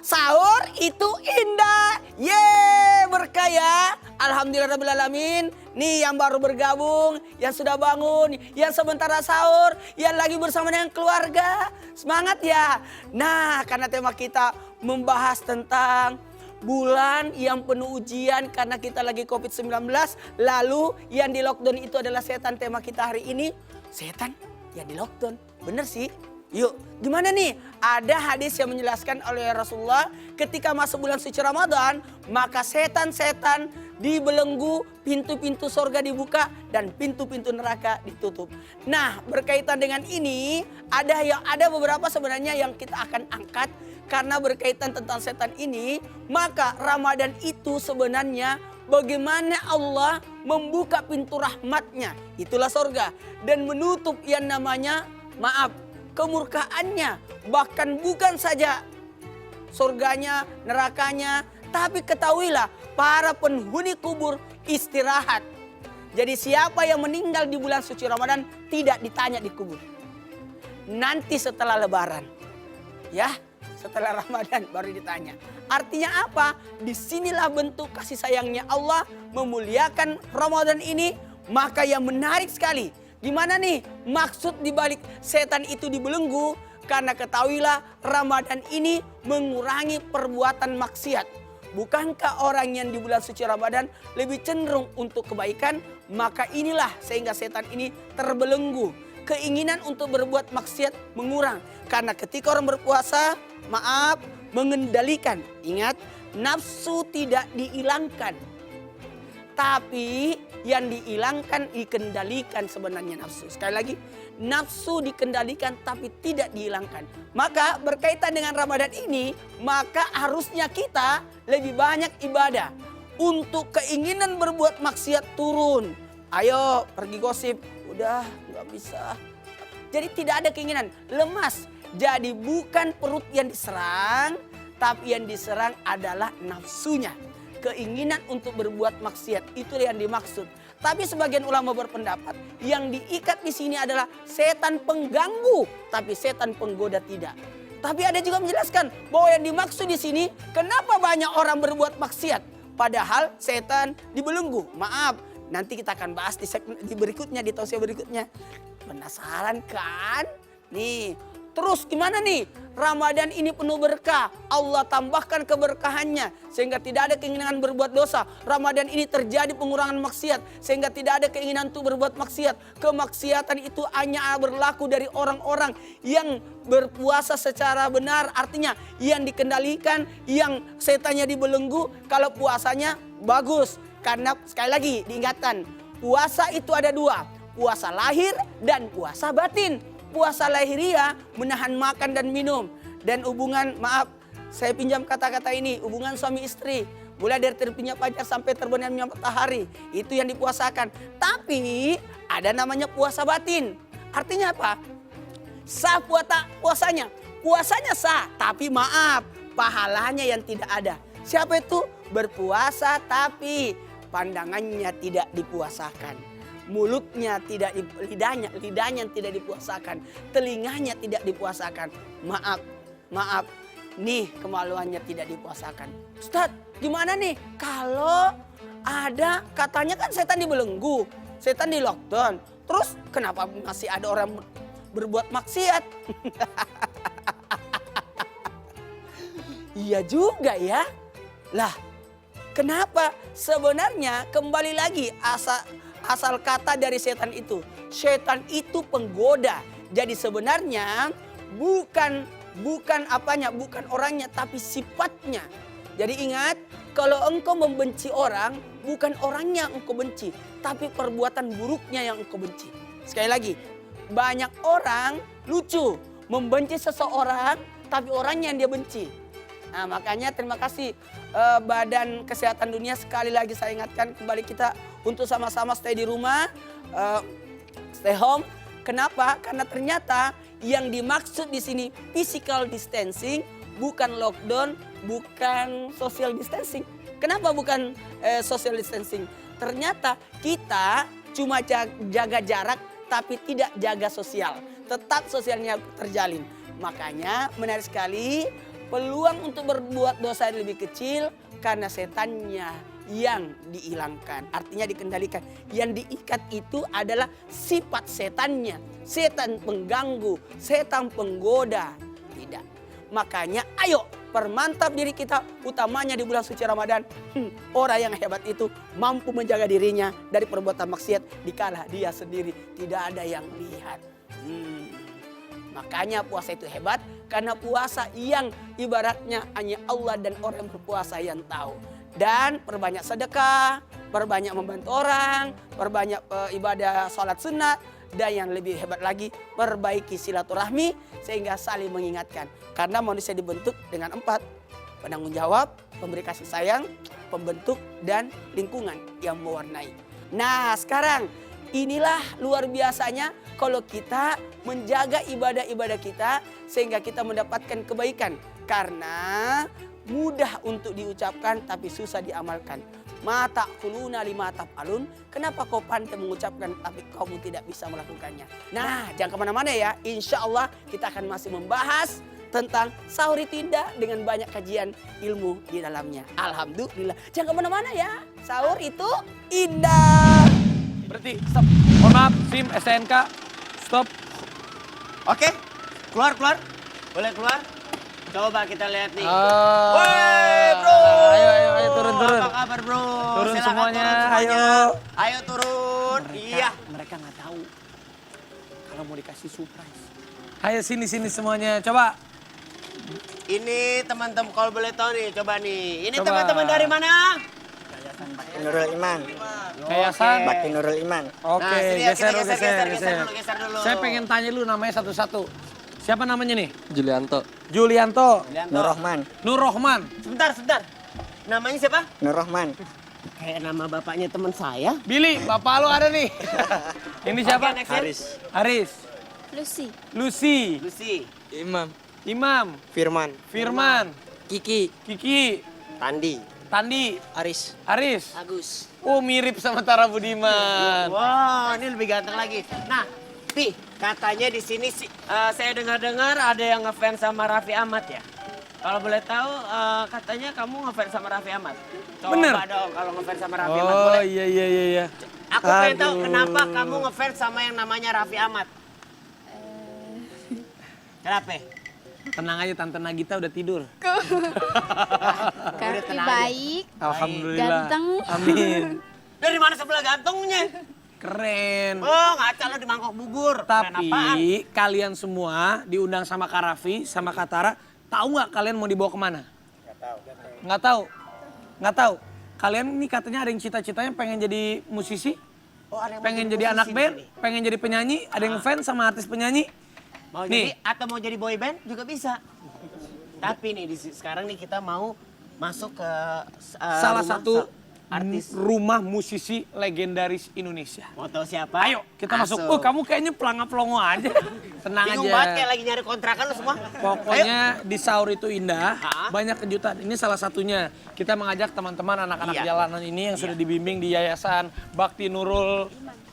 sahur itu indah. Yeay, berkah ya. Alhamdulillahirrahmanirrahim. Nih yang baru bergabung, yang sudah bangun, yang sementara sahur, yang lagi bersama dengan keluarga. Semangat ya. Nah, karena tema kita membahas tentang bulan yang penuh ujian karena kita lagi COVID-19. Lalu yang di lockdown itu adalah setan. Tema kita hari ini, setan yang di lockdown. Bener sih? Yuk, gimana nih? Ada hadis yang menjelaskan oleh Rasulullah ketika masuk bulan suci Ramadan, maka setan-setan dibelenggu, pintu-pintu sorga dibuka dan pintu-pintu neraka ditutup. Nah, berkaitan dengan ini ada beberapa sebenarnya yang kita akan angkat karena berkaitan tentang setan ini. Maka Ramadan itu sebenarnya bagaimana Allah membuka pintu rahmatnya, itulah sorga, dan menutup yang namanya kemurkaannya. Bahkan bukan saja surganya, nerakanya, tapi ketahuilah para penghuni kubur istirahat. Jadi siapa yang meninggal di bulan suci Ramadan tidak ditanya di kubur. Nanti setelah lebaran. Ya, setelah Ramadan baru ditanya. Artinya apa? Disinilah bentuk kasih sayangnya Allah memuliakan Ramadan ini. Maka yang menarik sekali, gimana nih maksud dibalik setan itu dibelenggu? Karena ketahuilah Ramadan ini mengurangi perbuatan maksiat. Bukankah orang yang di bulan suci Ramadan lebih cenderung untuk kebaikan? Maka inilah sehingga setan ini terbelenggu. Keinginan untuk berbuat maksiat mengurang. Karena ketika orang berpuasa, mengendalikan. Ingat, nafsu tidak dihilangkan. Tapi yang dikendalikan sebenarnya nafsu. Sekali lagi, nafsu dikendalikan tapi tidak dihilangkan. Maka berkaitan dengan Ramadan ini, maka harusnya kita lebih banyak ibadah. Untuk keinginan berbuat maksiat turun. Ayo pergi gosip, udah gak bisa. Jadi tidak ada keinginan, lemas. Jadi bukan perut yang diserang, tapi yang diserang adalah nafsunya. Keinginan untuk berbuat maksiat itu yang dimaksud. Tapi sebagian ulama berpendapat yang diikat di sini adalah setan pengganggu, tapi setan penggoda tidak. Tapi ada juga menjelaskan bahwa yang dimaksud di sini kenapa banyak orang berbuat maksiat, padahal setan dibelenggu. Maaf, nanti kita akan bahas di berikutnya, di tausiah berikutnya. Penasaran kan? Nih. Terus gimana nih? Ramadan ini penuh berkah. Allah tambahkan keberkahannya. Sehingga tidak ada keinginan berbuat dosa. Ramadan ini terjadi pengurangan maksiat. Sehingga tidak ada keinginan untuk berbuat maksiat. Kemaksiatan itu hanya berlaku dari orang-orang yang berpuasa secara benar. Artinya yang dikendalikan, yang setannya dibelenggu. Kalau puasanya bagus. Karena sekali lagi diingatkan. Puasa itu ada dua. Puasa lahir dan puasa batin. Puasa lahiriah menahan makan dan minum. Dan hubungan, saya pinjam kata-kata ini, hubungan suami istri. Mulai dari terbitnya fajar sampai terbenamnya matahari. Itu yang dipuasakan. Tapi ada namanya puasa batin. Artinya apa? Sah puasanya. Puasanya sah, tapi pahalanya yang tidak ada. Siapa itu? Berpuasa tapi pandangannya tidak dipuasakan. Mulutnya tidak, lidahnya yang tidak dipuasakan. Telinganya tidak dipuasakan. Maaf. Nih kemaluannya tidak dipuasakan. Ustadz, gimana nih? Kalau ada, katanya kan setan dibelenggu. Setan di lockdown. Terus kenapa masih ada orang berbuat maksiat? Iya juga ya. Lah, kenapa? Sebenarnya kembali lagi asal kata dari setan itu. Setan itu penggoda. Jadi sebenarnya bukan orangnya tapi sifatnya. Jadi ingat, kalau engkau membenci orang, bukan orangnya yang engkau benci, tapi perbuatan buruknya yang engkau benci. Sekali lagi, banyak orang lucu membenci seseorang tapi orangnya yang dia benci. Nah, makanya terima kasih Badan Kesehatan Dunia, sekali lagi saya ingatkan kembali kita untuk sama-sama stay di rumah, stay home. Kenapa? Karena ternyata yang dimaksud di sini physical distancing, bukan lockdown, bukan social distancing. Kenapa bukan social distancing? Ternyata kita cuma jaga jarak tapi tidak jaga sosial. Tetap sosialnya terjalin. Makanya menarik sekali peluang untuk berbuat dosa lebih kecil karena setannya yang dihilangkan. Artinya dikendalikan. Yang diikat itu adalah sifat setannya. Setan pengganggu, setan penggoda. Tidak. Makanya ayo permantap diri kita, utamanya di bulan suci Ramadan. Orang yang hebat itu mampu menjaga dirinya dari perbuatan maksiat dikala dia sendiri tidak ada yang lihat. Makanya puasa itu hebat karena puasa yang ibaratnya hanya Allah dan orang yang berpuasa yang tahu. Dan perbanyak sedekah, perbanyak membantu orang, perbanyak ibadah sholat sunat. Dan yang lebih hebat lagi, perbaiki silaturahmi sehingga saling mengingatkan. Karena manusia dibentuk dengan 4. Penanggung jawab, pemberi kasih sayang, pembentuk, dan lingkungan yang mewarnai. Nah sekarang inilah luar biasanya kalau kita menjaga ibadah-ibadah kita sehingga kita mendapatkan kebaikan. Karena mudah untuk diucapkan tapi susah diamalkan. Mata kuluna lima taf'alun. Kenapa kau pandai mengucapkan tapi kamu tidak bisa melakukannya? Nah, jangan kemana-mana ya. Insya Allah kita akan masih membahas tentang sahur itu indah dengan banyak kajian ilmu di dalamnya. Alhamdulillah. Jangan kemana-mana ya. Sahur itu indah. Berarti stop. Mohon maaf, SIM, STNK. Stop. Oke, keluar. Boleh keluar? Coba kita lihat nih. Woi, bro. Ayo, turun. Apa kabar, bro? Turun Silakan semuanya, turun semuanya. ayo. Ayo turun. Iya. Mereka nggak tahu kalau mau dikasih surprise. Ayo sini semuanya. Coba. Ini teman-teman kalau boleh tahu nih, coba nih. Ini Coba. teman-teman dari mana? Nurul Iman. Yayasan. Bakti Nurul Iman. Oke, Nah, sini ya, kita geser. geser dulu. Saya pengen tanya lu namanya satu-satu. Siapa namanya nih? Julianto. Julianto. Nur Rohman. Nur Rohman. Sebentar. Namanya siapa? Nur Rohman. Kayak nama bapaknya teman saya. Billy, bapak lu ada nih. Ini siapa? Oke, next ya. Haris. Lucy. Lucy. Lucy. Imam. Firman. Kiki. Kiki. Tandi. Aris. Agus. Oh, mirip sama Tara Budiman. Wah, ini lebih ganteng lagi. Nah, Pi, katanya di sini saya dengar-dengar ada yang ngefans sama Raffi Ahmad ya. Kalau boleh tahu, katanya kamu ngefans sama Raffi Ahmad. Coba Bener? dong kalau ngefans sama Raffi Ahmad Oh, boleh. iya. Aku pengen tahu Aduh. kenapa kamu ngefans sama yang namanya Raffi Ahmad. Kenapa? Tenang aja, Tante Nagita udah tidur. Karena tenang aja. baik. Alhamdulillah. Ganteng. Amin. Dari mana sebelah gantungnya? Keren. Oh, ngaca lo di mangkok bubur. Keren apaan? Tapi kalian semua diundang sama Kak Raffi, sama Kak Tara, tahu nggak kalian mau dibawa kemana? Nggak tahu. Kalian ini katanya ada yang cita-citanya pengen jadi musisi, Oh, ada yang mau pengen jadi jadi anak musisi band, di sini. pengen jadi penyanyi, ada yang fans sama artis penyanyi. Mau Nih. jadi atau mau jadi boy band juga bisa. Tapi nih sekarang nih kita mau masuk ke Salah rumah satu artis. rumah musisi legendaris Indonesia. Mau tahu siapa? Ayo kita masuk. Oh, kamu kayaknya pelongo aja. Tenang bingung aja. banget kayak lagi nyari kontrakan lu semua. Pokoknya di sahur itu indah, Ha? banyak kejutan. Ini salah satunya. Kita mengajak teman-teman anak-anak Iya. jalanan ini yang sudah dibimbing di Yayasan Bakti Nurul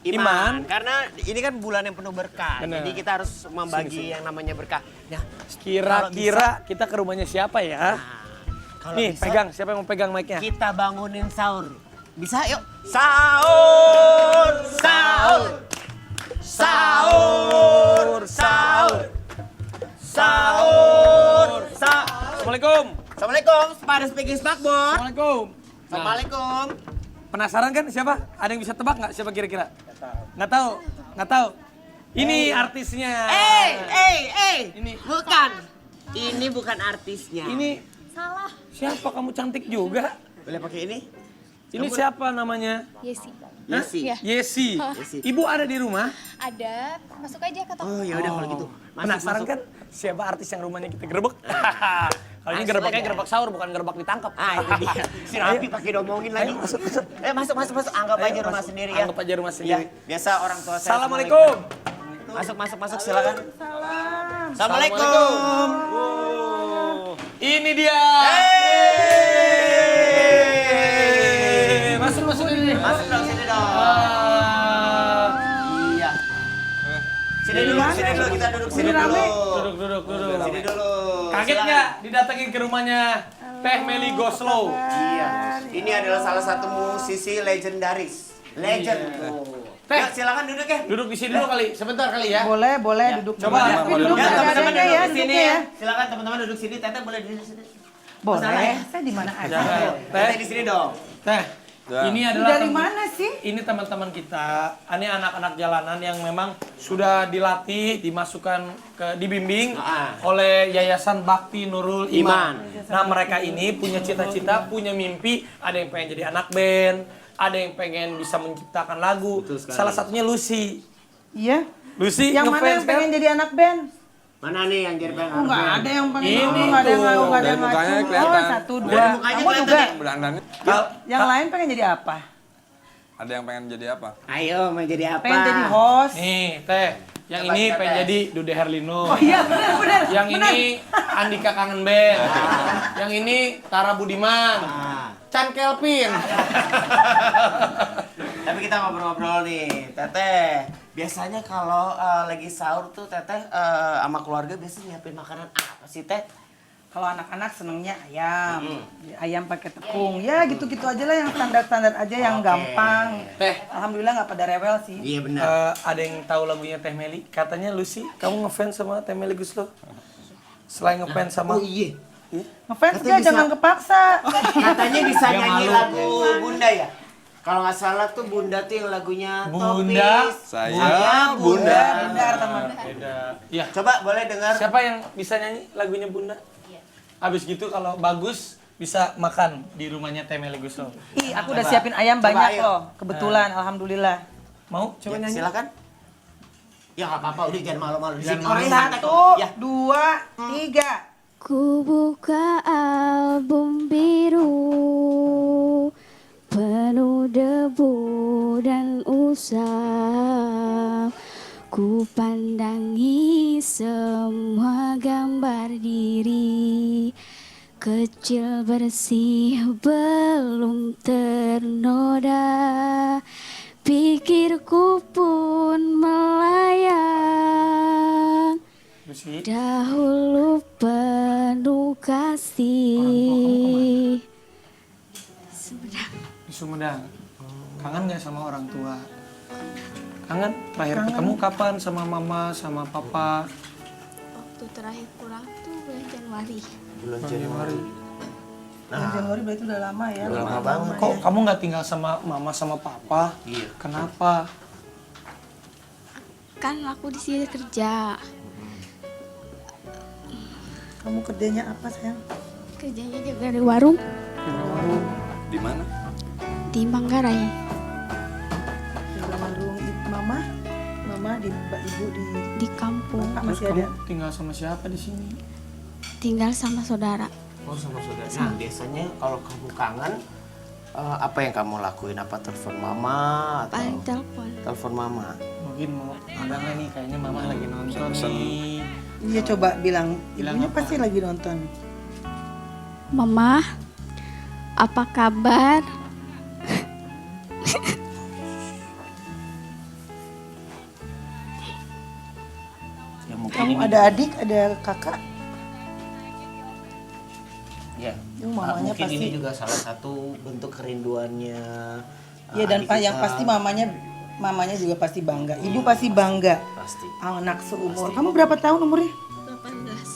Iman. Karena ini kan bulan yang penuh berkah. Bener. Jadi kita harus membagi yang namanya berkah. Nah, Kira-kira kita ke rumahnya siapa ya? kalau Nih, bisa, pegang. Siapa yang mau pegang mic-nya? kita bangunin sahur. Bisa yuk. Sahur. Assalamualaikum. Assalamualaikum, pada speaking Spakbor. Assalamualaikum. Assalamualaikum. Penasaran kan siapa? Ada yang bisa tebak nggak siapa kira-kira? Nggak tahu. Ini artisnya. Ini bukan. Ini bukan artisnya. Ini Salah. siapa? Kamu cantik juga. Boleh pakai ini? Ini siapa namanya? Yesi. Yesi. Iya. Yesi. Ibu ada di rumah? Ada. Masuk aja ke toko. Oh ya udah kalau gitu. Penasaran kan siapa artis yang rumahnya kita gerebek? Kalau ini Masuk gerebeknya aja. gerebek sahur bukan gerebek ditangkap. Ah itu dia. Si Rapi pakai domongin lagi. Masuk. Masuk. Anggap aja rumah sendiri ya. Anggap aja rumah Iya. sendiri. Biasa orang tua saya. Assalamualaikum. Masuk silakan. Assalamualaikum. Ini dia. Masuk ini. Masuk dong sini dong. Iya. Sini dulu. dulu, kita duduk sini dulu. Duduk. Sini dulu. Kaget Silakan. nggak didatengin ke rumahnya Teh Meli Goslow? Iya. Ini adalah salah satu musisi legendaris. Legend. Teh. Yuk, silakan duduk ya. Duduk di sini dulu kali, sebentar kali ya. Boleh duduk. Coba dulu. ya. Tapi duduk Ya, teman-teman seadanya duduk ya, di sini duduknya ya. ya. Silakan teman-teman duduk sini. Teteh boleh duduk di sini. Boleh. Masalah ya? Saya di mana aja. Jangan. Teteh di sini dong. Teh, ini adalah Dari mana sih? Ini teman-teman kita, ini anak-anak jalanan yang memang sudah dilatih, dimasukkan dibimbing oleh Yayasan Bakti Nurul Iman. Nah, mereka ini punya cita-cita, punya mimpi, ada yang pengen jadi anak band, ada yang pengen bisa menciptakan lagu. Salah satunya Lucy. Iya. Lucy Yang mana yang ngefans pengen kan? jadi anak band? Mana nih yang jadi pengen? Oh, nggak ada yang pengen. Ini nggak ada yang tuh. nggak ada Dari yang mukanya ngacung. kelihatan. Oh, 1, 2. Dari mukanya Kamu kelihatan juga. ya? Berdandan. Yang lain pengen jadi apa? Ada yang pengen jadi apa? Ayo, mau jadi apa? Pengen jadi host. Nih, Teh. Yang ini pengen jadi Dude Herlino. Oh iya, benar. Yang ini Andika Kangen Band. Yang ini Tara Budiman. Chan Kelvin. Tapi kita ngobrol-ngobrol nih, Teteh. Biasanya kalau lagi sahur tuh Teteh sama keluarga biasanya nyiapin makanan apa sih, Teh? Kalau anak-anak senengnya ayam. Ayam pakai tepung. Ya gitu-gitu aja lah yang standar-standar aja yang gampang. Teh, Alhamdulillah nggak pada rewel sih. Iya benar. ada yang tahu lagunya Teh Meli? Katanya Lucy, kamu ngefans sama Teh Meli Guslo? Selain ngefans sama... Oh iya. Ngefans Katanya dia bisa- jangan kepaksa. Katanya bisa Dia nyanyi malu. lagu Bunda ya? Kalau nggak salah tuh Bunda tuh yang lagunya Bunda. Topis. Saya Bunda. Bunda teman. Beda. Iya. Coba boleh dengar. Siapa yang bisa nyanyi lagunya Bunda? Habis gitu kalau bagus bisa makan di rumahnya Teh Meli Guslo. Ih, aku udah siapin ayam banyak ayo. loh. Kebetulan, alhamdulillah. Mau coba Ya, nyanyi? silakan. Ya nggak apa-apa, udah jangan malu-malu di sini. Jangan Orang malu. santai kok. 1, Ya. 2, 3. Ku buka album biru penuh debu dan usap. Ku pandangi semua gambar diri kecil bersih belum ternoda. Pikirku pun melayang. Lucy. Dahulu penuh kasih. Di Sumedang. Kangen nggak sama orang tua? Kangen? Terakhir ketemu kapan sama mama, sama papa? Waktu terakhir pulang tuh bulan Januari. Bulan Januari. Bulan Januari berarti udah lama ya. Udah lama banget. Kok kamu nggak tinggal sama mama sama papa? Iya. Kenapa? Kan aku di sini kerja. Kamu kerjanya apa sayang? Kerjanya jaga di warung Di mana? di Manggarai. Di warung mama. Mama di ibu di Di kampung. bapak Terus masih ada. kamu tinggal sama siapa di sini? Tinggal sama saudara. Oh sama saudara. Nah biasanya kalau kamu kangen, apa yang kamu lakuin? Apa telepon mama atau Paling telepon. telepon mama? Mungkin mau ada nggak nih? Kayaknya mama lagi nonton nih. Iya coba bilang. Bilang Ibunya apa? pasti lagi nonton. Mama, apa kabar? Ya mungkin Kamu ini ada adik, ada kakak? Ya. Mamanya Mungkin pasti. ini juga salah satu bentuk kerinduannya. Iya dan adik yang kita. pasti mamanya juga pasti bangga. Ibu pasti bangga. Pasti. Anak seumur. Kamu berapa tahun umurnya?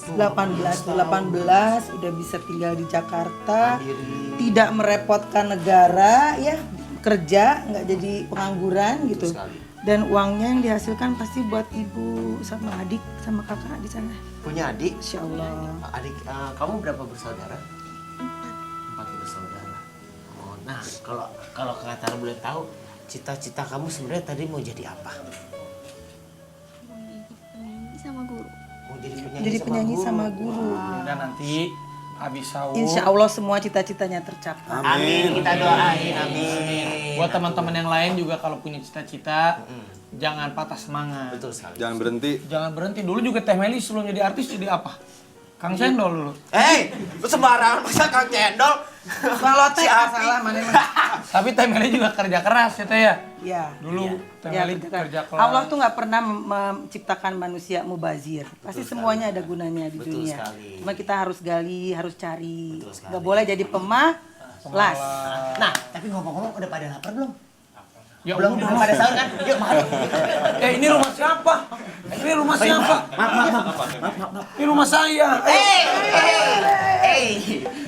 18. 18 udah bisa tinggal di Jakarta, Mandiri. tidak merepotkan negara ya, kerja nggak jadi pengangguran gitu. sekali. Dan uangnya yang dihasilkan pasti buat ibu sama adik sama kakak di sana. Punya adik? Insya Allah. Adik, kamu berapa bersaudara? 4 bersaudara. Oh, nah kalau Kak Tara boleh tahu, cita-cita kamu sebenarnya tadi mau jadi apa? Penyanyi sama guru. Mau jadi Jadi penyanyi sama guru. guru. Dan nanti habis sahur. Insya Allah semua cita-citanya tercapai. Amin, kita doain, amin. Buat teman-teman yang lain juga kalau punya cita-cita, jangan patah semangat. Betul sekali. Jangan berhenti. Jangan berhenti. Dulu juga Teh Meli sebelum jadi artis jadi apa? Kang Cendol dulu. Lu sembarangan masa Kang Cendol. Bang Lotek salah mana mah. Tapi Teh Meli juga kerja keras ya Teh ya. Iya. Dulu Teh Ya, Meli betul. kerja keras. Allah tuh nggak pernah menciptakan manusia mubazir. Pasti semuanya ada gunanya di dunia. Cuma kita harus gali, harus cari. Nggak boleh jadi pemalas. Nah, tapi ngomong-ngomong udah pada lapar belum? Ya Belum udah. pada sahur kan? Yuk, makan. Ini rumah siapa? Ini rumah siapa? Ini rumah saya.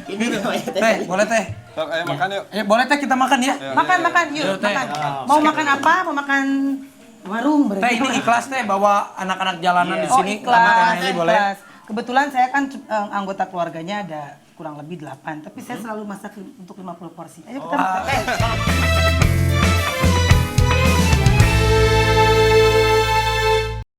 Ini namanya teh. Teh, boleh Teh? Sok, ayo makan yuk. Boleh Teh kita makan ya? Makan, yuk, Yuk, Teh. makan. Mau makan apa? Mau makan warung berarti. Teh ini ikhlas Teh bawa anak-anak jalanan di Oh, sini sama Teh ikhlas, Meli boleh? ikhlas. Kebetulan saya kan anggota keluarganya ada kurang lebih 8, tapi saya selalu masak untuk 50 porsi. Ayo kita makan.